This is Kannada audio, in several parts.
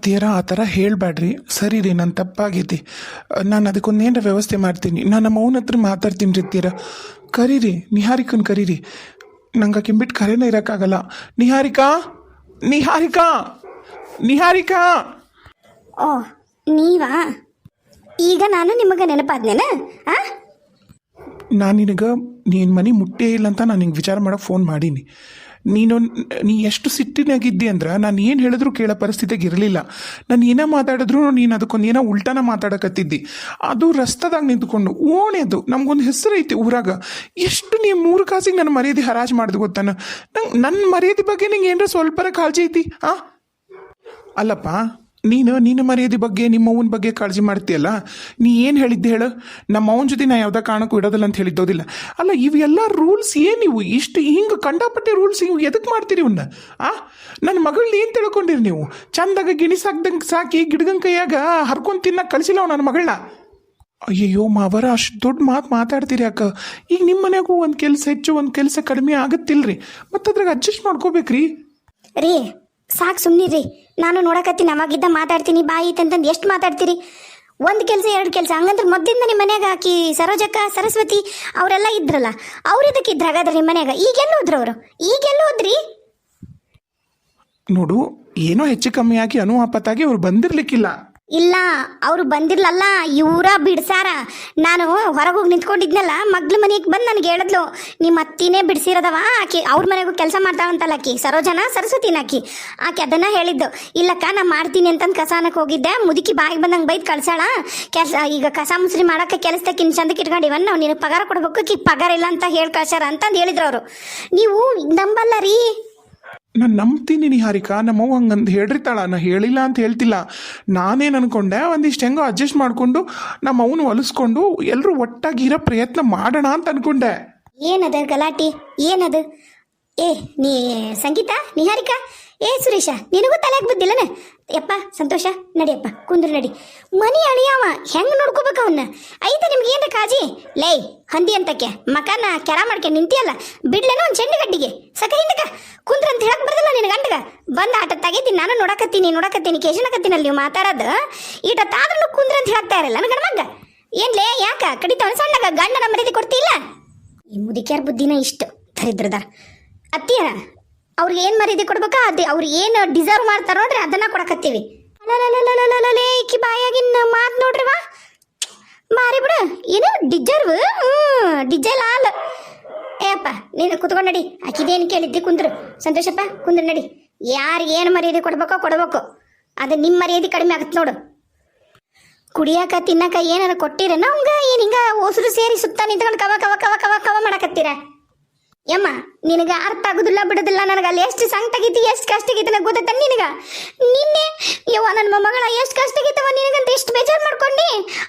ಅತ್ತಿಯರ ಆ ಥರ ಹೇಳಬೇಡ್ರಿ. ಸರಿ ರೀ, ನನ್ನ ತಪ್ಪಾಗೈತಿ. ನಾನು ಅದಕ್ಕೊಂದು ಏನಾರ ವ್ಯವಸ್ಥೆ ಮಾಡ್ತೀನಿ. ನಾನು ನಮ್ಮ ಅವನ ಹತ್ರ ಮಾತಾಡ್ತೀನಿ ರೀ. ಅತ್ತಿಯರ ಕರೀರಿ, ನಿಹಾರಿಕನ್ ಕರೀರಿ. ನಂಗೆ ಆಕಿಂಬಿಟ್ಟು ಕರೆನೇ ಇರೋಕ್ಕಾಗಲ್ಲ. ನಿಹಾರಿಕಾ, ನಿಹಾರಿಕಾ, ನಿಹಾರಿಕಾ. ಓ ನೀವಾ? ಈಗ ನಾನು ನಿಮಗೆ ನೆನಪಾದ್ನೇನ? ನಾನು ನಿನಗೆ ನೀನು ಮನೆ ಮುಟ್ಟೇ ಇಲ್ಲ ಅಂತ ನಾನು ನಿಂಗೆ ವಿಚಾರ ಮಾಡೋಕೆ ಫೋನ್ ಮಾಡೀನಿ. ನೀ ಎಷ್ಟು ಸಿಟ್ಟಿನಾಗಿದ್ದಿ ಅಂದ್ರೆ ನಾನು ಏನು ಹೇಳಿದ್ರು ಕೇಳೋ ಪರಿಸ್ಥಿತಿಗೆ ಇರಲಿಲ್ಲ. ನಾನು ಏನೇ ಮಾತಾಡಿದ್ರು ನೀನು ಅದಕ್ಕೊಂದು ಏನೋ ಉಲ್ಟಾನ ಮಾತಾಡಕತ್ತಿದ್ದಿ. ಅದು ರಸ್ತೆದಾಗ ನಿಂತ್ಕೊಂಡು ಓಣೆದು ನಮಗೊಂದು ಹೆಸರು ಐತಿ ಊರಾಗ. ಎಷ್ಟು ನೀವು 3 ಕಾಸಿಗೆ ನನ್ನ ಮರ್ಯಾದೆ ಹರಾಜು ಮಾಡಿದ್ ಗೊತ್ತಾನ? ನನ್ನ ಮರ್ಯಾದೆ ಬಗ್ಗೆ ನಿಂಗೆ ಏನರ ಸ್ವಲ್ಪರ ಕಾಳಜಿ ಐತಿ? ಅಲ್ಲಪ್ಪ, ನಿನ್ನ ಮರ್ಯಾದೆ ಬಗ್ಗೆ ನಿಮ್ಮ ಅವನ ಬಗ್ಗೆ ಕಾಳಜಿ ಮಾಡ್ತೀಯಲ್ಲ. ನೀ ಏನು ಹೇಳಿದ್ದೆ ಹೇಳು? ನಮ್ಮ ಅವನ ಜೊತೆ ನಾ ಯಾವುದೇ ಕಾರಣಕ್ಕೂ ಇಡೋದಿಲ್ಲ ಅಂತ ಹೇಳಿದ್ದೋದಿಲ್ಲ. ಅಲ್ಲ, ಇವೆಲ್ಲ ರೂಲ್ಸ್ ಏನಿವು? ಇಷ್ಟು ಹಿಂಗೆ ಕಂಡಾಪಟ್ಟೆ ರೂಲ್ಸ್ ಇವು ಎದಕ್ಕೆ ಮಾಡ್ತೀರಿ ಇವನ್ನ? ನನ್ನ ಮಗಳನ್ನ ಏನು ತಿಳ್ಕೊಂಡಿರಿ ನೀವು? ಚಂದಾಗ ಗಿಣಿ ಸಾಕ್ದಂಗೆ ಸಾಕಿ ಗಿಡಗನ್ ಕೈಯಾಗ ಹರ್ಕೊಂಡು ತಿನ್ನಕ್ಕೆ ಕಳಿಸಿಲ್ಲ ಅವ್ ನನ್ನ ಮಗಳನ್ನ. ಅಯ್ಯಯ್ಯೋ ಮಾವರ, ಅಷ್ಟು ದೊಡ್ಡ ಮಾತಾಡ್ತೀರಿ ಯಾಕೆ? ಈಗ ನಿಮ್ಮ ಮನೆಯಾಗೂ ಒಂದು ಕೆಲಸ ಹೆಚ್ಚು ಒಂದು ಕೆಲಸ ಕಡಿಮೆ ಆಗುತ್ತಿಲ್ರಿ, ಮತ್ತು ಅದ್ರಾಗ ಅಡ್ಜಸ್ಟ್ ಮಾಡ್ಕೋಬೇಕ್ರಿ. ರೀ ಸಾಕು ಸುಮ್ಮನಿರಿ. ನಾನು ನೋಡಕತ್ತೀನಿ, ಅವಾಗಿದ್ದ ಮಾತಾಡ್ತೀನಿ ಬಾಯಿ ಅಂತಂದು ಎಷ್ಟು ಮಾತಾಡ್ತೀರಿ? ಒಂದು ಕೆಲಸ 2 ಕೆಲಸ ಹಂಗಂದ್ರೆ ಮೊದಲಿಂದ ನಿಮ್ಮ ಮನ್ಯಾಗ ಆಕಿ ಸರೋಜಕ್ಕ ಸರಸ್ವತಿ ಅವರೆಲ್ಲ ಇದ್ರಲ್ಲ, ಅವ್ರು ಇದಕ್ಕೆ ಇದ್ರ ಹಾಗಾದ್ರೆ ನಿಮ್ಮ ಮನ್ಯಾಗ? ಈಗೆಲ್ಲ ಹೋದ್ರು ಅವರು? ಈಗೆಲ್ಲ ಹೋದ್ರಿ? ನೋಡು, ಏನೋ ಹೆಚ್ಚು ಕಮ್ಮಿ ಆಗಿ ಅನುವಾಪತ್ತಾಗಿ ಅವ್ರು ಬಂದಿರ್ಲಿಕ್ಕಿಲ್ಲ. ಇಲ್ಲ, ಅವರು ಬಂದಿರ್ಲಲ್ಲ, ಇವರ ಬಿಡ್ಸಾರ. ನಾನು ಹೊರಗೆ ಹೋಗಿ ನಿಂತ್ಕೊಂಡಿದ್ನಲ್ಲ, ಮಗ್ಳ ಮನೆಗೆ ಬಂದು ನನಗೆ ಹೇಳಿದ್ಲು, ನಿಮ್ಮ ಅತ್ತಿನೇ ಬಿಡಿಸಿರೋದವ ಆಕಿ, ಅವ್ರ ಮನೆಗೂ ಕೆಲಸ ಮಾಡ್ತಾಳಂತಲ್ಲ ಆಕಿ ಸರೋಜನ ಸರಸ್ವತಿನ ಆಕೆ ಅದನ್ನ ಹೇಳಿದ್ದು. ಇಲ್ಲಕ್ಕ ನಾ ಮಾಡ್ತೀನಿ ಅಂತಂದು ಕಸಾನಕ್ಕೆ ಹೋಗಿದ್ದೆ, ಮುದುಕಿ ಬಾಯಿಗೆ ಬಂದಂಗೆ ಬೈದು ಕಳ್ಸಾಳ. ಈಗ ಕಸ ಮುಸ್ರಿ ಮಾಡೋಕ್ಕೆ ಕೆಲಸದಕ್ಕಿನ್ ಚಂದಕ್ಕೆ ಇಟ್ಕೊಂಡಿವನ್ ನಾವು, ನಿನಗೆ ಪಗಾರ ಕೊಡ್ಬೇಕು, ಕಿ ಪಗಾರ ಇಲ್ಲ ಅಂತ ಹೇಳಿ ಕಳ್ಸಾರ ಅಂತಂದು ಹೇಳಿದ್ರು ಅವರು. ನೀವು ನಂಬಲ್ಲ ರೀ. ನಾನು ನಂಬ್ತೀನಿ ನಿಹಾರಿಕಾ, ನಮ್ಮವ್ವ ಹಂಗಂದು ಹೇಳಿರ್ತಾಳ, ನಾ ಹೇಳಿಲ್ಲ ಅಂತ ಹೇಳ್ತಿಲ್ಲ. ನಾನೇನು ಅನ್ಕೊಂಡೆ, ಒಂದಿಷ್ಟು ಹೆಂಗೋ ಅಡ್ಜಸ್ಟ್ ಮಾಡಿಕೊಂಡು ನಮ್ಮ ಅವನು ಹೊಲಿಸ್ಕೊಂಡು ಎಲ್ಲರೂ ಒಟ್ಟಾಗಿರೋ ಪ್ರಯತ್ನ ಮಾಡೋಣ ಅಂತ ಅನ್ಕೊಂಡೆ. ಏನದ ಗಲಾಟಿ? ಏನದು? ಏ ನೀ ಸಂಗೀತ, ನಿಹಾರಿಕಾ, ಏ ಸುರೇಶ, ನಿನಗೂ ತಲೆಗೆ ಬುದ್ದಿಲ್ಲನ? ಯಪ್ಪ ಸಂತೋಷ, ನಡಿಯಪ್ಪ ಕುಂದ್ರು ನಡಿ. ಮನಿ ಅಳಿಯವ ಹೆಂಗೆ ನೋಡ್ಕೋಬೇಕು ಅವನ್ನ? ಐತೆ ನಿಮ್ಗೆ ಏನ್ರ ಕಾಜಿ? ಲೇ ಹಂದಿ ಅಂತಕ್ಕೆ ಮಕನ ಕೆರ ಮಾಡ್ಕೊಂಡು ನಿಂತಿಯಲ್ಲ, ಬಿಡ್ಲೇನೋ ಒಂದು ಚೆಂಡು ಗಡ್ಡಿಗೆ ಸಕ ಹಿಂದಕ ಕುಂದ್ರ ಅಂತ ಹೇಳಕ್ ಬರ್ತಲ್ಲ ನಿನ್ನ ಗಂಡಗ. ಬಂದು ಆಟ ತೆಗಿತೀನಿ, ನಾನು ನೋಡಕತ್ತೀನಿ ಕೇಶನಕತ್ತೀನಲ್ಲಿ ನೀವು ಮಾತಾಡೋದು. ಈಟತ್ತಾದ್ರೂ ಕುಂದ್ರ ಅಂತ ಹೇಳ್ತಾ ಇರಲ್ಲ ನನ್ನ ಗಂಡಮಗ್ಗ. ಏನ್ಲೇ ಯಾಕ ಕಡಿತವನ ಸಣ್ಣಗ ಗಂಡನ ಮರ್ಯಾದೆ ಕೊಡ್ತಿಲ್ಲ? ಈ ಮುದಿಕ್ಯಾರ ಬುದ್ಧಿನ ಇಷ್ಟು ದರಿದ್ರದ. ಅತ್ತಿಯರ ಅವ್ರಿಗೆ ಏನು ಮರ್ಯಾದೆ ಕೊಡ್ಬೇಕಾ? ಅದೇ ಅವ್ರು ಏನು ಡಿಸರ್ವ್ ಮಾಡ್ತಾರ ನೋಡ್ರಿ, ಅದನ್ನ ಕೊಡಕತ್ತೀವಿ. ಅಲ್ಲೇ ಈಕಿ ಬಾಯಾಗಿನ ಮಾತು ನೋಡ್ರಿ, ವಾ ಮಾರಿ ಬಿಡು. ಏನು ಡಿಜರ್ವ್? ಡಿಜಲ್ ಆಲ್. ಏಪ್ಪ ನೀನು ಕುತ್ಕೊಂಡು ನಡಿ, ಆಕಿದೇನು ಕೇಳಿದ್ದಿ? ಕುಂದ್ರು ಸಂತೋಷಪ್ಪ, ಕುಂದ್ರು ನಡಿ. ಯಾರಿಗೆ ಏನು ಮರ್ಯಾದೆ ಕೊಡ್ಬೇಕು, ಅದು ನಿಮ್ಮ ಮರ್ಯಾದೆ ಕಡಿಮೆ ಆಗತ್ತೆ ನೋಡು. ಕುಡಿಯಾಕ ತಿನ್ನಕ ಏನಾರ ಕೊಟ್ಟಿರೇನ ಅವಂಗ? ಏನು ಹಿಂಗ ಹೊಸರು ಸೇರಿ ಸುತ್ತ ನಿಂತ್ಕೊಂಡು ಕವ ಕವ ಕವ ಕವ ಕವ ಮಾಡಕತ್ತೀರ? ಯಮ್ಮ ನಿನಗೆ ಅರ್ಥ ಆಗುದಿಲ್ಲ ಬಿಡುದಿಲ್ಲ. ನನಗೆ ಅಲ್ಲಿ ಎಷ್ಟು ಸಂಕಟಾಗೈತಿ, ಎಷ್ಟು ಕಷ್ಟ ಆಗೈತಿ ನನಗೆ ಗೊತ್ತ ನಿನಗ. ನಿನ್ನೆ ಯವ್ವ ನನ್ನ ಮೊಮ್ಮಗಳ ಎಷ್ಟು ಕಷ್ಟ ಆಗೈತವ ನಿನಗಂತ ಎಷ್ಟು ಬೇಜಾರು ಮಾಡ್ಕೊಂಡು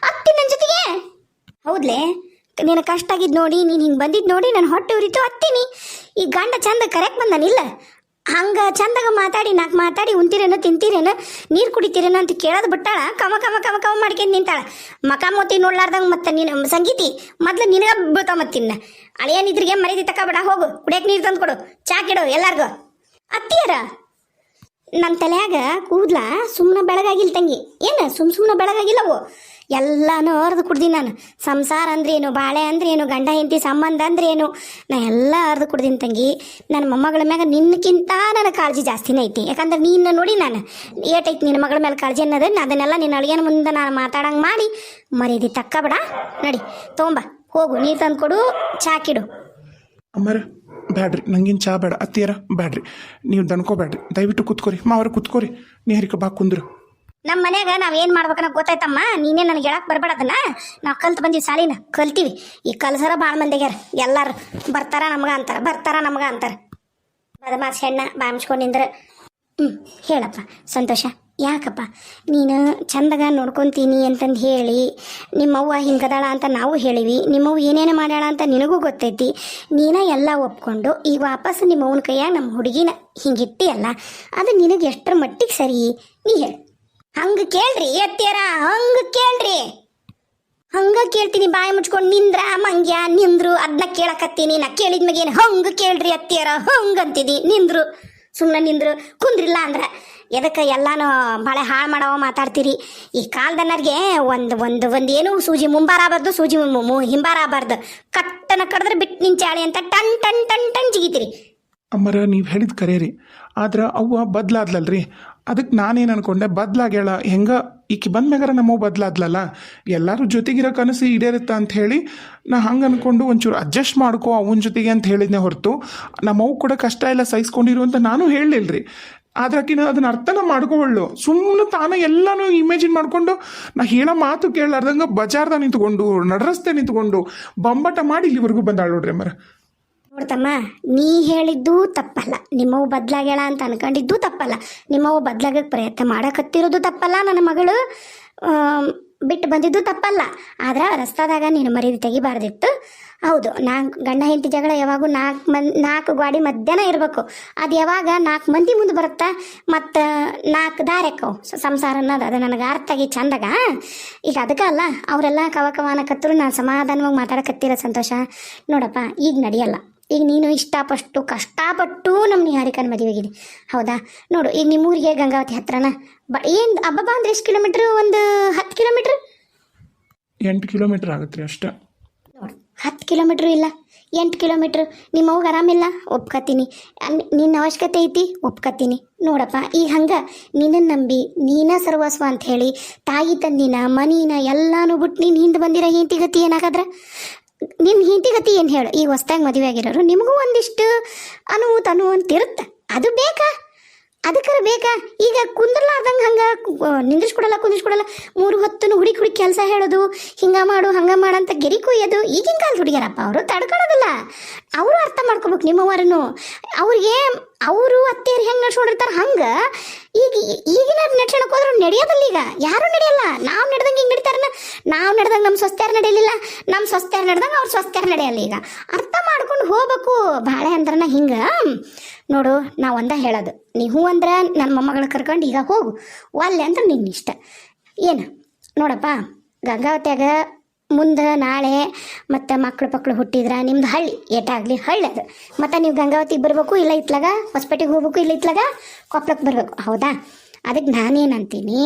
ಅತ್ತಿ ನನ್ನ ಜೊತೆಗೆ. ಹೌದ್ಲೇ, ನಿನ್ನ ಕಷ್ಟ ಆಗಿದ್ದು ನೋಡಿ, ನೀನು ಹಿಂಗೆ ಬಂದಿದ್ದು ನೋಡಿ ನನ್ನ ಹೊಟ್ಟೆ ಉರಿತು ಅತ್ತೀನಿ. ಈ ಗಂಡ ಚಂದ ಕರೆಕ್ಟ್ ಬಂದಾನಿಲ್ಲ, ಹಂಗೆ ಚಂದಾಗ ಮಾತಾಡಿ ಉಂತೀರೇನೋ ತಿಂತೀರೇನೋ ನೀರು ಕುಡಿತೀರೇನೋ ಅಂತ ಕೇಳೋದು ಬಿಟ್ಟಾಳ. ಕಮ ಕಮ ಕಮ ಕಮ ಮಾಡ್ಕೊಂಡು ನಿಂತಾಳ. ಮಕ ಮೋತಿ ನೋಡ್ಲಾರ್ದಂಗೆ. ಮತ್ತೆ ನೀನು ಸಂಗೀತಿ ಮೊದ್ಲು ನಿನಗ ಬೀಳ್ತಾವ. ಮತ್ತಿನ್ನ ಅಳಿಯನಿದ್ರಿಗೆ ಮರ್ಯಾದೆ ತಗೋಬೇಡ, ಹೋಗು ಕುಡಿಯಕ್ಕೆ ನೀರು ತಂದು ಕೊಡು, ಚಾ ಕೆಡು ಎಲ್ಲಾರ್ಗು. ಅತ್ತಿಯರ ನನ್ನ ತಲೆಯಾಗ ಕೂದ್ಲ ಸುಮ್ಮನೆ ಬೆಳಗಾಗಿಲ್ಲ ತಂಗಿ. ಏನು ಸುಮ್ಮನೆ ಬೆಳಗಾಗಿಲ್ಲವು, ಎಲ್ಲನೂ ಅರ್ದು ಕುಡ್ದೀನಿ ನಾನು. ಸಂಸಾರ ಅಂದ್ರೇನು, ಬಾಳೆ ಅಂದ್ರೇನು, ಗಂಡ ಹೆಂಡತಿ ಸಂಬಂಧ ಅಂದ್ರೇನು, ನಾ ಎಲ್ಲ ಅರ್ದು ಕುಡ್ದೀನಿ ತಂಗಿ. ನನ್ನ ಮೊಮ್ಮಗಳ ಮ್ಯಾಗ ನಿನ್ನಕ್ಕಿಂತ ನನಗೆ ಕಾಳಜಿ ಜಾಸ್ತಿನೇ ಐತಿ. ಯಾಕಂದ್ರೆ ನೀನು ನೋಡಿ ನಾನು ಏಟೈತಿ ನಿನ್ನ ಮಗಳ ಮೇಲೆ ಕಾಳಜಿ ಅನ್ನೋದು. ಅದನ್ನೆಲ್ಲ ನಿನ್ನ ಅಳಿಯನ ಮುಂದೆ ನಾನು ಮಾತಾಡಂಗೆ ಮಾಡಿ ಮರ್ಯಾದೆ ತಕ್ಕಬೇಡ. ನಡಿ ತೊಗೊಂಬ, ಹೋಗು ನೀರು ತಂದು ಕೊಡು, ಚಾ ಕಿಡು. ಅಮ್ಮರ ಬ್ಯಾಡ್ರಿ, ನಂಗೇನು ಚಾ ಬೇಡ. ಅತ್ತಿಯರ ಬ್ಯಾಡ್ರಿ, ನೀವು ದನ್ಕೋಬೇಡ್ರಿ, ದಯವಿಟ್ಟು ಕುತ್ಕೋರಿ. ಮಾವರ ಕುತ್ಕೋರಿ. ನಿಹಾರಿಕಾ ಬಾ ಕುಂದ್ರು. ನಮ್ಮ ಮನ್ಯಾಗ ನಾವೇನು ಮಾಡ್ಬೇಕನ್ನ ಗೊತ್ತಾಯ್ತಮ್ಮ. ನೀನೇ ನನಗೆ ಹೇಳಕ್ಕೆ ಬರಬೇಡ. ಅದನ್ನ ನಾವು ಕಲ್ತು ಬಂದೀವಿ, ಸಾಲಿನ ಕಲ್ತೀವಿ. ಈ ಕಲ್ಸರ ಭಾಳ ಮಂದಿಗ್ಯಾರ, ಎಲ್ಲರೂ ಬರ್ತಾರ ನಮ್ಗೆ ಅಂತಾರೆ. ಬದಮಾಸ್ ಹೆಣ್ಣ ಬಾಂಬ್ಸ್ಕೊಂಡಿಂದ್ರೆ ಹೇಳಪ್ಪ ಸಂತೋಷ, ಯಾಕಪ್ಪ ನೀನು ಚಂದಾಗ ನೋಡ್ಕೊತೀನಿ ಅಂತಂದು ಹೇಳಿ ನಿಮ್ಮವ್ವ ಹಿಂಗದಾಳ ಅಂತ ನಾವು ಹೇಳಿವಿ. ನಿಮ್ಮವ್ವ ಏನೇನು ಮಾಡ್ಯಾಳ ಅಂತ ನಿನಗೂ ಗೊತ್ತೈತಿ. ನೀನ ಎಲ್ಲ ಒಪ್ಕೊಂಡು ಈಗ ವಾಪಸ್ ನಿಮ್ಮವ್ವನ ಕೈಯಾಗ ನಮ್ಮ ಹುಡುಗಿನ ಹಿಂಗಿಟ್ಟಿಯಲ್ಲ, ಅದು ನಿನಗೆ ಎಷ್ಟರ ಮಟ್ಟಿಗೆ ಸರಿ? ನೀ ಹೇಳಿ. ಹಂಗೆ ಕೇಳ್ರಿ ಅತ್ತಿಯರ, ಹಂಗ ಕೇಳ್ತೀನಿ. ಬಾಯಿ ಮುಚ್ಕೊಂಡು ನಿಂದ್ರ ಮಂಗ್ಯ ನಿಂದ್ರು ಅದನ್ನ ಕೇಳಕತ್ತೀನಿ. ನಾ ಕೇಳಿದ್ಮೇಗೇನು ಹಂಗೆ ಕೇಳ್ರಿ ಅತ್ತಿಯರ, ಹಂಗಂತಿದಿ. ನಿಂದ್ರು ಸುಮ್ಮನೆ ನಿಂದ್ರು, ಕುಂದ್ರಿಲ್ಲ ಅಂದ್ರೆ ಎದಕ್ಕೆ ಎಲ್ಲಾನು ಭಾಳ ಹಾಳು ಮಾಡವ ಮಾತಾಡ್ತೀರಿ. ಈ ಕಾಲದನ್ನರಿಗೆ ಒಂದು ಏನು ಸೂಜಿ ಮುಂಬಾರ ಆಗಬಾರ್ದು, ಸೂಜಿ ಹಿಂಬಾರ ಆಗಬಾರ್ದು. ಕಟ್ಟನ ಕಡಿದ್ರೆ ಬಿಟ್ಟು ನಿಂಚಾಳಿ ಅಂತ ಟನ್ ಟನ್ ಟನ್ ಟನ್ ಜಿಗಿತೀರಿ. ಅಮ್ಮರ ನೀವು ಹೇಳಿದ ಕರೆ ರೀ, ಆದ್ರೆ ಅವ್ವ ಬದಲಾದ್ಲಲ್ರಿ. ಅದಕ್ಕೆ ನಾನೇನು ಅನ್ಕೊಂಡೆ, ಬದಲಾಗ್ಯಾಳ ಹೆಂಗ ಈಕಿ ಬಂದ್ಮ್ಯಾಗಾರ ನಮ್ಮವು ಬದಲಾದ್ಲಲ್ಲ, ಎಲ್ಲರೂ ಜೊತೆಗಿರೋ ಕನಸು ಈಡೇರುತ್ತಾ ಅಂತ ಹೇಳಿ ನಾ ಹಂಗೆ ಅಂದ್ಕೊಂಡು ಒಂಚೂರು ಅಡ್ಜಸ್ಟ್ ಮಾಡ್ಕೋ ಅವನ ಜೊತೆಗೆ ಅಂತ ಹೇಳಿದ್ನೆ ಹೊರತು ನಮ್ಮವು ಕೂಡ ಕಷ್ಟ ಎಲ್ಲ ಸಹಿಸ್ಕೊಂಡಿರು ಅಂತ ನಾನು ಹೇಳಲಿಲ್ಲ ರೀ. ಆದ್ರೆ ಆಕಿನ ಅದನ್ನ ಅರ್ಥನ ಮಾಡ್ಕೊಳ್ಳು, ಸುಮ್ಮನೆ ತಾನೇ ಎಲ್ಲನೂ ಇಮೇಜಿನ್ ಮಾಡ್ಕೊಂಡು ನಾ ಹೇಳೋ ಮಾತು ಕೇಳಾರ್ದಂಗೆ ಬಜಾರ್ದಾಗ ನಿಂತ್ಕೊಂಡು ನಡ್ರಸ್ತೆ ನಿಂತ್ಕೊಂಡು ಬಂಬಟ ಮಾಡಿ ಇಲ್ಲಿವರೆಗೂ ಬಂದಾಳ ನೋಡ್ರಿ ಅಮ್ಮರ. ನೋಡ್ತಮ್ಮ, ನೀ ಹೇಳಿದ್ದು ತಪ್ಪಲ್ಲ, ನಿಮ್ಮವು ಬದಲಾಗ್ಯಾಳ ಅಂತ ಅನ್ಕೊಂಡಿದ್ದು ತಪ್ಪಲ್ಲ, ನಿಮ್ಮವು ಬದಲಾಗಕ್ಕೆ ಪ್ರಯತ್ನ ಮಾಡಕತ್ತಿರೋದು ತಪ್ಪಲ್ಲ, ನನ್ನ ಮಗಳು ಬಿಟ್ಟು ಬಂದಿದ್ದು ತಪ್ಪಲ್ಲ. ಆದ್ರೆ ರಸ್ತಾದಾಗ ನೀನು ಮರ್ಯಾದೆ ತೆಗಿಬಾರ್ದಿತ್ತು. ಹೌದು, ಗಂಡ ಹೆಂಡತಿ ಜಗಳ ಯಾವಾಗೂ ನಾಲ್ಕು ಗಾಡಿ ಮಧ್ಯಾಹ್ನ ಇರಬೇಕು. ಅದು ಯಾವಾಗ 4 ಮಂದಿ ಮುಂದೆ ಬರುತ್ತಾ, ಮತ್ತು 4 ದಾರೆಕ್ಕವು ಸಂಸಾರ ಅನ್ನೋದು. ಅದು ನನಗೆ ಅರ್ಥ ಆಗಿ ಚಂದಾಗ. ಈಗ ಅದಕ್ಕೆ ಅಲ್ಲ ಅವರೆಲ್ಲ ಕವಕವಾನಕತ್ತರು, ನಾನು ಸಮಾಧಾನವಾಗಿ ಮಾತಾಡಕತ್ತಿರೋ ಸಂತೋಷ. ನೋಡಪ್ಪ, ಈಗ ನಡೆಯಲ್ಲ. ಈಗ ನೀನು ಕಷ್ಟಪಟ್ಟು ನಮ್ಮ ನಿಹಾರಿಕನ ಮದುವೆಗಿದೆ, ಹೌದಾ? ನೋಡು, ಈಗ ನಿಮ್ಮೂರಿಗೆ ಗಂಗಾವತಿ ಹತ್ರನ ಏನು ಹಬ್ಬ ಅಂದ್ರೆ ಎಷ್ಟು ಕಿಲೋಮೀಟ್ರ್? ಒಂದು 10 ಕಿಲೋಮೀಟ್ರ್, 8 ಕಿಲೋಮೀಟ್ರ್ ಆಗುತ್ತೆ ರೀ ಅಷ್ಟೇ. ನೋಡು, 10 ಕಿಲೋಮೀಟ್ರ್ ಇಲ್ಲ, 8 ಕಿಲೋಮೀಟ್ರ್. ನಿಮ್ಮವ್ಗೆ ಆರಾಮಿಲ್ಲ, ಒಪ್ಕತ್ತೀನಿ. ನಿನ್ನ ಅವಶ್ಯಕತೆ ಐತಿ, ಒಪ್ಕತ್ತೀನಿ. ನೋಡಪ್ಪ, ಈಗ ಹಂಗೆ ನಿನ್ನನ್ನು ನಂಬಿ ನೀನ ಸರ್ವಸ್ವ ಅಂತ ಹೇಳಿ ತಾಯಿ ತಂದಿನ ಮನಿನ ಎಲ್ಲಾನು ಬಿಟ್ಟು ನೀನು ಹಿಂದೆ ಬಂದಿರೋ ಹೆಂಡತಿ ಗತಿ ಏನಾಗದ್ರ? ನಿನ್ನ ಹೆಂಡತಿ ಗತಿ ಏನು ಹೇಳು? ಈಗ ಹೊಸ್ದಾಗಿ ಮದುವೆ ಆಗಿರೋರು ನಿಮಗೂ ಒಂದಿಷ್ಟು ಅನು ಅಂತಿರುತ್ತೆ. ಅದು ಬೇಕಾ? ಅದಕ್ಕರ ಬೇಕಾ? ಈಗ ಕುಂದ್ರಲಾರ್ದಂಗೆ ಹಂಗೆ ಕುಂದಿಸ್ಕೊಡಲ್ಲ 3 ಹೊತ್ತು ಹುಡುಕಿ ಕೆಲಸ ಹೇಳೋದು, ಹಿಂಗೆ ಮಾಡು ಹಂಗೆ ಮಾಡಂತ ಗೆರಿ ಕೊಯ್ಯೋದು ಈಗಿನ ಕಾಲದ ಹುಡುಗಿಯರಪ್ಪ. ಅವರು ತಡ್ಕೊಳ್ಳೋದಿಲ್ಲ. ಅವರು ಅರ್ಥ ಮಾಡ್ಕೋಬೇಕು. ನಿಮ್ಮವರನ್ನು ಅವರು ಅತ್ತೆಯರು ಹೆಂಗೆ ನಡ್ಸ್ಕೊಂಡಿರ್ತಾರೆ ಹಂಗೆ ಈಗಿನ ನಡ್ಸೋಣಕ್ಕೆ ಹೋದ್ರೆ ನಡೆಯೋದಿಲ್ಲ. ಈಗ ಯಾರೂ ನಡೆಯಲ್ಲ. ನಾವು ನಡೆದಂಗೆ ಹಿಂಗೆ ನಡೀತಾರನ, ನಾವು ನಡೆದಂಗೆ ನಮ್ಮ ಸ್ವಸ್ಥ್ಯಾರು ನಡೆಯಲಿಲ್ಲ, ನಮ್ಮ ಸ್ವಸ್ಥ್ಯಾರು ನಡೆದಂಗೆ ಅವ್ರ ಸ್ವಸ್ಥ್ಯಾರು ನಡೆಯಲ್ಲ. ಈಗ ಅರ್ಥ ಮಾಡ್ಕೊಂಡು ಹೋಗ್ಬೇಕು. ಬಾಳೆ ಅಂದ್ರನ ಹಿಂಗೆ ನೋಡು, ನಾವು ಒಂದ ಹೇಳೋದು, ನೀ ಹೂ ಅಂದ್ರೆ ನನ್ನ ಮೊಮ್ಮಗಳು ಕರ್ಕೊಂಡು ಈಗ ಹೋಗು, ಒಲ್ಲೆ ಅಂದ್ರೆ ನಿನ್ನ ಇಷ್ಟ. ಏನು ನೋಡಪ್ಪ, ಗಂಗಾವತ್ಯಾಗ ಮುಂದೆ ನಾಳೆ ಮತ್ತು ಮಕ್ಕಳು ಹುಟ್ಟಿದ್ರೆ ನಿಮ್ದು ಹಳ್ಳಿ ಏಟಾಗಲಿ ಹಳ್ಳಿ ಅದು. ಮತ್ತು ನೀವು ಗಂಗಾವತಿಗೆ ಬರಬೇಕು, ಇಲ್ಲ ಇತ್ಲಾಗ ಹೊಸಪೇಟೆಗೆ ಹೋಗ್ಬೇಕು, ಇಲ್ಲ ಇತ್ಲಾಗ ಕೊಪ್ಪಳಕ್ಕೆ ಬರಬೇಕು, ಹೌದಾ? ಅದಕ್ಕೆ ನಾನೇನಂತೀನಿ,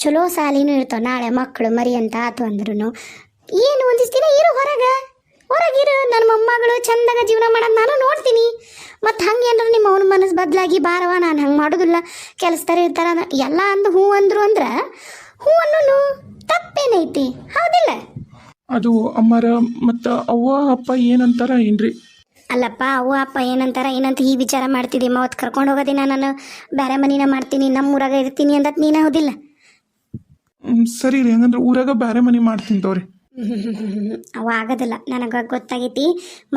ಚಲೋ ಸಾಲಿನೂ ಇರ್ತಾವೆ. ನಾಳೆ ಮಕ್ಕಳು ಮರಿ ಅಂತ ಆತು ಅಂದ್ರೂ ಏನು ಒಂದಿಷ್ಟು ದಿನ ಇರು ಹೊರಗಿರು. ನನ್ನ ಮೊಮ್ಮಗಳು ಚಂದಾಗ ಜೀವನ ಮಾಡೋದು ನಾನು ನೋಡ್ತೀನಿ. ಮತ್ತು ಹಂಗೆ ಏನಾರ ನಿಮ್ಮ ಅವನ ಮನಸ್ಸು ಬದಲಾಗಿ ಬಾರವ, ನಾನು ಹಂಗೆ ಮಾಡೋದಿಲ್ಲ, ಕೆಲಸದಾರ ಇರ್ತಾರ ಎಲ್ಲ ಅಂದು ಹೂ ಅಂದರು ಅಂದ್ರೆ ಹೂ ಅನ್ನೋನು ತಪ್ಪೇನೈತಿ, ಹೌದಿಲ್ಲ? ಅದು ಅಮ್ಮರ ಮತ್ತು ಅವ್ವ ಅಪ್ಪ ಏನಂತಾರ ಏನ್ರಿ? ಅಲ್ಲಪ್ಪ, ಅವ್ವ ಅಪ್ಪ ಏನಂತ ಈ ವಿಚಾರ ಮಾಡ್ತಿದ್ದಿ. ಅವತ್ತು ಕರ್ಕೊಂಡು ಹೋಗೋದಿನ ನಾನು ಬೇರೆ ಮನಿನ ಮಾಡ್ತೀನಿ, ನಮ್ಮ ಊರಾಗ ಇರ್ತೀನಿ ಅಂದತ್ ನೀನು, ಹೌದಿಲ್ಲ? ಸರಿ ರೀ, ಹಂಗಂದ್ರೆ ಊರಾಗ ಬೇರೆ ಮನೆ ಮಾಡ್ತೀನಿ ತೋರಿ. ಅವ ಆಗೋದಿಲ್ಲ, ನನಗೆ ಗೊತ್ತಾಗೈತಿ.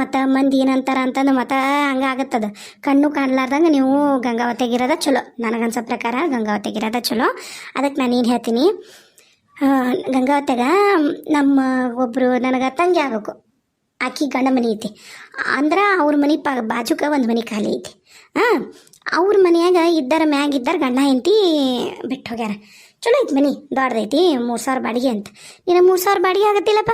ಮತ್ತು ಮಂದಿ ಏನಂತಾರ ಅಂತಂದು ಮತ್ತು ಹಂಗೆ ಆಗತ್ತದ. ಕಣ್ಣು ಕಾಣ್ಲಾರ್ದಂಗೆ ನೀವು ಗಂಗಾವತಿಗಿರೋದ ಚಲೋ. ನನಗನ್ಸೋ ಪ್ರಕಾರ ಗಂಗಾವತಿಗಿರೋದ ಚಲೋ. ಅದಕ್ಕೆ ನಾನು ಏನು ಹೇಳ್ತೀನಿ, ಗಂಗಾವತ್ಯಾಗ ನಮ್ಮ ಒಬ್ಬರು ನನಗೆ ತಂಗಿ ಆಗಬೇಕು. ಆಕಿ ಗಂಡ ಮನೆ ಐತಿ ಅಂದ್ರೆ ಅವ್ರ ಮನೆ ಬಾಜುಕ ಒಂದು ಮನೆ ಖಾಲಿ ಐತಿ. ಅವ್ರ ಮನೆಯಾಗ ಮ್ಯಾಗಿದ್ದಾರ ಗಂಡ ಹೆಂಡತಿ ಬಿಟ್ಟು ಹೋಗ್ಯಾರ. ಚಲೋ ಐತಿ ಮನೆ, ದೊಡ್ಡದೈತಿ, 3,000 ಬಾಡಿಗೆ ಅಂತ. ನೀನು 3,000 ಬಾಡಿಗೆ ಆಗತ್ತಿಲ್ಲಪ್ಪ,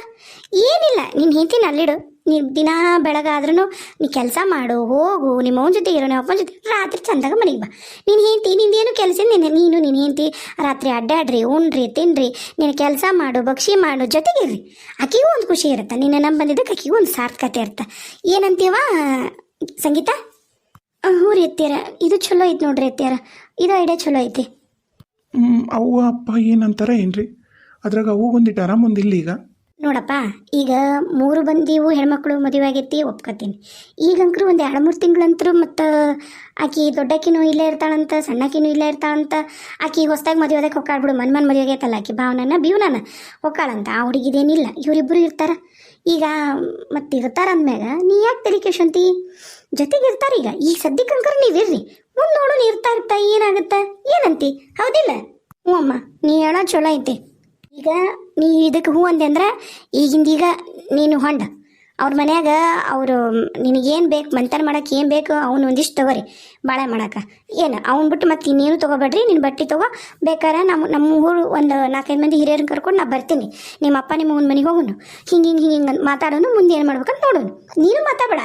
ಏನಿಲ್ಲ. ನಿನ್ನ ಹೆಂಡತಿನ ಅಲ್ಲಿಡು, ನೀನು ದಿನ ಬೆಳಗಾದ್ರೂ ನೀ ಕೆಲಸ ಮಾಡು, ಹೋಗು, ನಿಮ್ಮ ಅವನ ಜೊತೆ ಇರೋ, ನಿಮ್ಮ ಅಪ್ಪನ ಜೊತೆ ರಾತ್ರಿ ಚಂದಾಗ ಮನೆಗೆ ಬಾ. ನೀನು ಹೆಂಡತಿ ನಿಂದೇನು ಕೆಲಸ, ನೀನು ನಿನ್ನ ಹೆಂಡತಿ ರಾತ್ರಿ ಅಡ್ಡಾಡ್ರಿ, ಉಣ್ರಿ, ತಿನ್ರಿ, ನೀನು ಕೆಲಸ ಮಾಡು, ಭಕ್ಷಿ ಮಾಡು, ಜೊತೆಗಿರ್ರಿ. ಆಕಿಗೂ ಒಂದು ಖುಷಿ ಇರುತ್ತೆ. ನಿನ್ನ ನಮ್ಮ ಬಂದಿದ್ದಕ್ಕೆ ಆಕಿಗೂ ಒಂದು ಸಾರ್ಥಕತೆ ಇರುತ್ತೆ. ಏನಂತೀವ ಸಂಗೀತ? ಹ್ಞೂ ರೀ ಅತ್ತೀರ, ಇದು ಚಲೋ ಐತಿ ನೋಡ್ರಿ ಅತ್ತೀರ, ಇದು ಐಡಿಯಾ ಚಲೋ ಐತಿ. ಅವ್ವ ಅಪ್ಪ ಏನಂತಾರ ಏನ್ರಿ? ಅದ್ರಾಗ ಅವ್ಗೊಂದಿಟ್ಟು ಆರಾಮೊಂದಿಲ್ಲ. ಈಗ ನೋಡಪ್ಪ, ಈಗ 3 ಬಂದಿವು ಹೆಣ್ಮಕ್ಳು ಮದುವೆ ಆಗೈತಿ, ಒಪ್ಕೋತೀನಿ. ಈಗಂಕರು ಒಂದು 2-3 ತಿಂಗಳಂತರೂ ಮತ್ತು ಆಕಿ ದೊಡ್ಡಕ್ಕಿನೂ ಇಲ್ಲೇ ಇರ್ತಾಳಂತ, ಸಣ್ಣಕ್ಕಿನೂ ಇಲ್ಲೇ ಇರ್ತಾಳಂತ. ಆಕಿ ಹೊಸ್ದಾಗಿ ಮದುವೆ ಅದಕ್ಕೆ ಹೊಕ್ಕಾಳ್ಬಿಡು, ಮನ್ಮನ್ ಮದುವೆ ಆಗೈತಲ್ಲ ಆಕಿ ಭಾವನನ್ನ ಬೀವನನ್ನ ಹೊಕ್ಕಾಳಂತ. ಆ ಹುಡುಗಿದೇನಿಲ್ಲ, ಇವರಿಬ್ಬರು ಇರ್ತಾರ. ಈಗ ಮತ್ತೆ ಇರ್ತಾರ ಅಂದ್ಮ್ಯಾಗ ನೀ ಯಾಕೆ ತಲೆ ಕೆಡ್ಸಂತಿ? ಜೊತೆಗೆ ಇರ್ತಾರೆ. ಈಗ ಸದ್ಯಕ್ಕಂಕರು ನೀವಿರ್ರಿ, ಮುಂದೆ ನೋಡು, ನೀ ಇರ್ತಾ ಏನಾಗುತ್ತೆ, ಏನಂತಿ, ಹೌದಿಲ್ಲ? ಹ್ಞೂ ಅಮ್ಮ, ನೀ ಹೇಳೋ ಚಲೋ ಐತಿ. ಈಗ ನೀ ಇದಕ್ಕೆ ಹ್ಞೂ ಅಂದೆ ಅಂದ್ರೆ ಈಗಿಂದೀಗ ನೀನು ಹೊಂಡ ಅವ್ರ ಮನ್ಯಾಗ ಅವರು ನಿನಗೇನು ಬೇಕು ಮಂತನ ಮಾಡಕ್ಕೆ ಏನು ಬೇಕು ಅವ್ನು ಒಂದಿಷ್ಟು ತೊಗೋರಿ ಬಾಳೆ ಮಾಡಕ್ಕೆ. ಏನು ಅವ್ನು ಬಿಟ್ಟು ಮತ್ತೆ ಇನ್ನೇನು ತೊಗೋಬೇಡ್ರಿ, ನಿನ್ನ ಬಟ್ಟೆ ತೊಗೋ. ಬೇಕಾರೆ ನಮ್ಮ ಊರು ಒಂದು 4-5 ಮಂದಿ ಹಿರಿಯರನ್ನ ಕರ್ಕೊಂಡು ನಾ ಬರ್ತೀನಿ. ನಿಮ್ಮ ಅಪ್ಪ ನಿಮ್ಮ ಅವ್ನ ಮನೆಗೆ ಹೋಗೋನು, ಹಿಂಗೆ ಮಾತಾಡೋನು, ಮುಂದೆ ಏನು ಮಾಡ್ಬೇಕಂತ ನೋಡೋನು. ನೀನು ಮಾತಾಡಬೇಡ,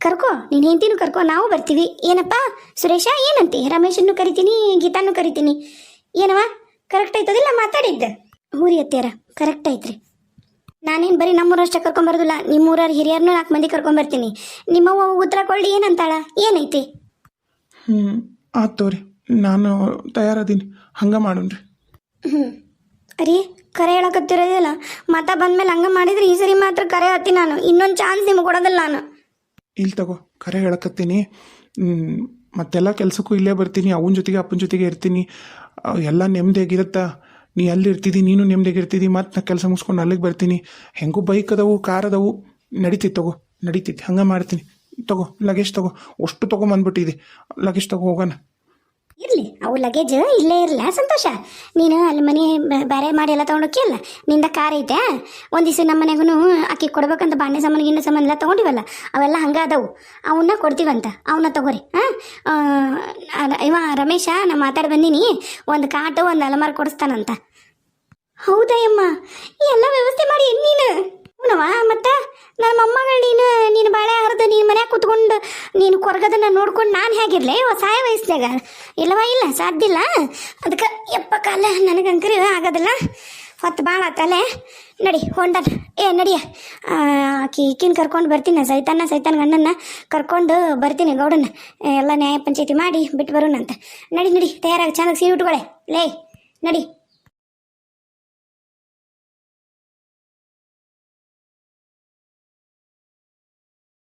ಕರ್ಕೋ ನೀನು ಹೆಂಡ್ತಿನೂ ಕರ್ಕೋ, ನಾವು ಬರ್ತೀವಿ. ಏನಪ್ಪ ಸುರೇಶ ಏನಂತಿ? ರಮೇಶನ್ನು ಕರಿತೀನಿ, ಗೀತಾನು ಕರಿತೀನಿ. ಏನವ ಕರೆಕ್ಟ್ ಆಯ್ತದಿಲ್ಲ ಮಾತಾಡಿದ್ದೆ? ಊರಿ ಅತ್ಯಾರ ಕರೆಕ್ಟ್ ಐತ್ರಿ. ನಾನೇನು ಬರೀ ನಮ್ಮೂರಷ್ಟೇ ಕರ್ಕೊಂಬರೋದಿಲ್ಲ, ನಿಮ್ಮೂರ ಹಿರಿಯರ್ನು 4 ಮಂದಿ ಕರ್ಕೊಂಬರ್ತೀನಿ. ನಿಮ್ಮವ್ವ ಉತ್ತರ ಕೊಳ್ಳಿ ಏನಂತಾಳ? ಏನೈತಿ? ಆತ್ ತೋರಿ, ನಾನು ತಯಾರದೀನಿ, ಹಂಗೆ ಮಾಡೋಣ್ರಿ. ಅರಿ ಕರೆ ಹೇಳಕತ್ತಿರೋದಿಲ್ಲ, ಮತ ಬಂದ್ಮೇಲೆ ಹಂಗೆ ಮಾಡಿದ್ರೆ ಈ ಸರಿ ಮಾತ್ರ ಕರೆ ಹತ್ತಿ ನಾನು ಇನ್ನೊಂದು ಚಾನ್ಸ್ ನಿಮ್ಗೆ ಕೊಡೋದಿಲ್ಲ ನಾನು. ಇಲ್ಲಿ ತಗೋ ಕರೆ ಹೇಳಕತ್ತೀನಿ. ಮತ್ತೆಲ್ಲ ಕೆಲಸಕ್ಕೂ ಇಲ್ಲೇ ಬರ್ತೀನಿ, ಅವನ ಜೊತೆಗೆ ಅಪ್ಪನ ಜೊತೆಗೆ ಇರ್ತೀನಿ. ಎಲ್ಲ ನೆಮ್ಮದಿಯಾಗಿರುತ್ತಾ. ನೀ ಅಲ್ಲಿ ಇರ್ತಿದ್ದಿ, ನೀನು ನೆಮ್ಮದಿಯಾಗಿರ್ತಿದ್ದಿ. ಮತ್ತು ನಾ ಕೆಲಸ ಮುಗಿಸ್ಕೊಂಡು ಅಲ್ಲಿಗೆ ಬರ್ತೀನಿ. ಹೆಂಗೂ ಬೈಕ್ ಅದಾವು, ಕಾರ್ ಅದಾವು, ನಡೀತಿತ್ತು ತಗೋ, ನಡೀತಿತ್ತು. ಹಂಗೆ ಮಾಡ್ತೀನಿ. ತಗೋ ಲಗೇಜ್ ತಗೋ, ಅಷ್ಟು ತೊಗೊಂಬಂದ್ಬಿಟ್ಟಿದೆ. ಲಗೇಜ್ ತಗೋ ಹೋಗೋಣ. ಇರಲಿ, ಅವು ಲಗೇಜ್ ಇಲ್ಲೇ ಇರಲ್ಲ ಸಂತೋಷ. ನೀನು ಅಲ್ಲಿ ಮನೆ ಬೇರೆ ಮಾಡಿ ಎಲ್ಲ ತೊಗೊಂಡೋಕಿಯಲ್ಲ, ನಿಂದ ಕಾರ್ ಐತೆ. ಒಂದು ದಿವಸ ನಮ್ಮ ಮನೆಗೂ ಆಕಿ ಕೊಡ್ಬೇಕಂತ ಬಾಂಡೆ ಸಾಮಾನು ಗಿಣ್ಣೆ ಸಾಮಾನು ಎಲ್ಲ ತೊಗೊಂಡಿವಲ್ಲ, ಅವೆಲ್ಲ ಹಂಗೆ ಅದಾವು, ಅವನ್ನ ಕೊಡ್ತೀವಂತ. ಅವನ್ನ ತಗೋರಿ. ಇವ ರಮೇಶ ನಾ ಮಾತಾಡಿ ಬಂದೀನಿ, ಒಂದು ಕಾಟು ಒಂದು ಅಲಮಾರಿ ಕೊಡಿಸ್ತಾನಂತ. ಹೌದಾ ಅಮ್ಮ, ಎಲ್ಲ ವ್ಯವಸ್ಥೆ ಮಾಡಿ ನೀನು ಅವನವ. ಮತ್ತು ನನ್ನ ಮೊಮ್ಮಗಳು ನೀನು ಬಾಳೆ ಹರಿದು ನೀನು ಮನ್ಯಾಗ ಕೂತ್ಕೊಂಡು ನೀನು ಕೊರಗದನ್ನು ನೋಡ್ಕೊಂಡು ನಾನು ಹೇಗಿರಲಿ ಸಾಯ ವಯಸ್ಸಿನಾಗ? ಇಲ್ಲವಾ, ಇಲ್ಲ ಸಾಧ್ಯ ಇಲ್ಲ. ಅದಕ್ಕೆ ಎಪ್ಪ ಕಾಲ ನನಗಂಕರಿ ಆಗೋದಿಲ್ಲ, ಹೊತ್ತು ಭಾಳ ಆತಲೆ. ನಡಿ ಹೊಂಡನ ನಡಿಯ ಈಕಿನ ಕರ್ಕೊಂಡು ಬರ್ತೀನಿ. ಸೈತಾನ ಗಂಡನ್ನ ಕರ್ಕೊಂಡು ಬರ್ತೀನಿ. ಗೌಡನ್ನ ಎಲ್ಲ ನ್ಯಾಯ ಪಂಚಾಯತಿ ಮಾಡಿ ಬಿಟ್ಟು ಬರೋಣಂತ. ನಡಿ ತಯಾರಾಗಿ ಚೆನ್ನಾಗಿ ಸೀರೆ ಉಟ್ಕೊಳ್ಳೆ ಲೇ. ನಡಿ.